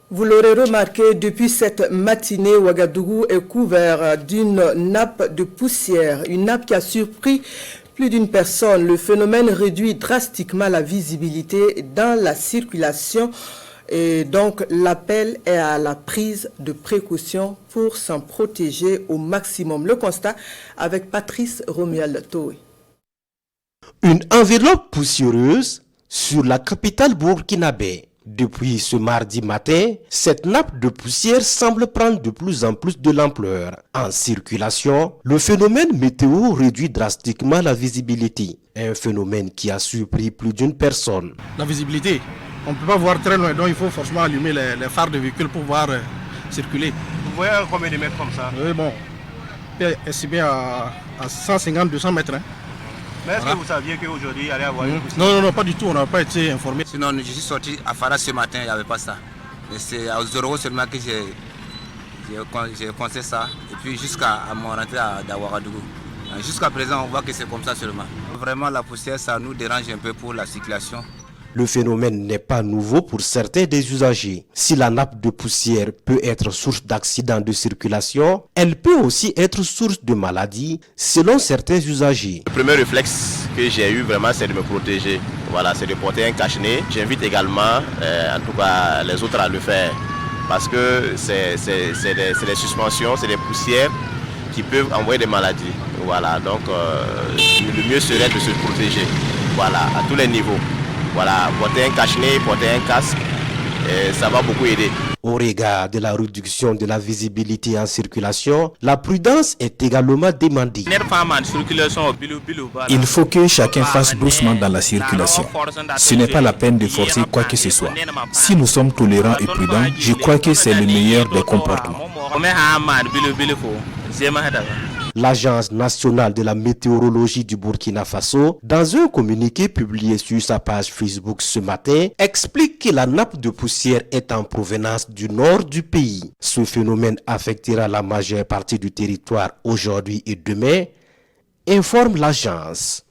Vous l'aurez remarqué, depuis cette matinée, Ouagadougou est couvert d'une nappe de poussière, une nappe qui a surpris plus d'une personne. Le phénomène réduit drastiquement la visibilité dans la circulation et donc l'appel est à la prise de précautions pour s'en protéger au maximum. Le constat avec Patrice Romuald Toé. Une enveloppe poussiéreuse sur la capitale burkinabé. Depuis ce mardi matin, cette nappe de poussière semble prendre de plus en plus de l'ampleur. En circulation, le phénomène météo réduit drastiquement la visibilité. Un phénomène qui a surpris plus d'une personne. La visibilité, on ne peut pas voir très loin, donc il faut forcément allumer les phares de véhicule pour pouvoir circuler. Vous voyez combien de mètres comme ça? Oui, bon, estimé à 150-200 mètres. Hein. Mais est-ce que vous saviez qu'aujourd'hui, il allait avoir une poussière? Non, pas du tout, on n'a pas été informé. Sinon, je suis sorti à Fara ce matin, il n'y avait pas ça. Mais c'est aux Zoro seulement que j'ai pensé ça. Et puis jusqu'à mon rentrée à Ouagadougou. Jusqu'à présent, on voit que c'est comme ça seulement. Vraiment, la poussière, ça nous dérange un peu pour la circulation. Le phénomène n'est pas nouveau pour certains des usagers. Si la nappe de poussière peut être source d'accidents de circulation, elle peut aussi être source de maladies, selon certains usagers. Le premier réflexe que j'ai eu vraiment, c'est de me protéger. Voilà, c'est de porter un cache-nez. J'invite également, en tout cas, les autres à le faire. Parce que c'est des suspensions, c'est des poussières qui peuvent envoyer des maladies. Voilà, donc le mieux serait de se protéger. Voilà, à tous les niveaux. Voilà, porter un cache-nez, porter un casque, ça va beaucoup aider. Au regard de la réduction de la visibilité en circulation, la prudence est également demandée. Il faut que chacun fasse doucement dans la circulation. Ce n'est pas la peine de forcer quoi que ce soit. Si nous sommes tolérants et prudents, je crois que c'est le meilleur des comportements. L'Agence nationale de la météorologie du Burkina Faso, dans un communiqué publié sur sa page Facebook ce matin, explique que la nappe de poussière est en provenance du nord du pays. Ce phénomène affectera la majeure partie du territoire aujourd'hui et demain, informe l'agence.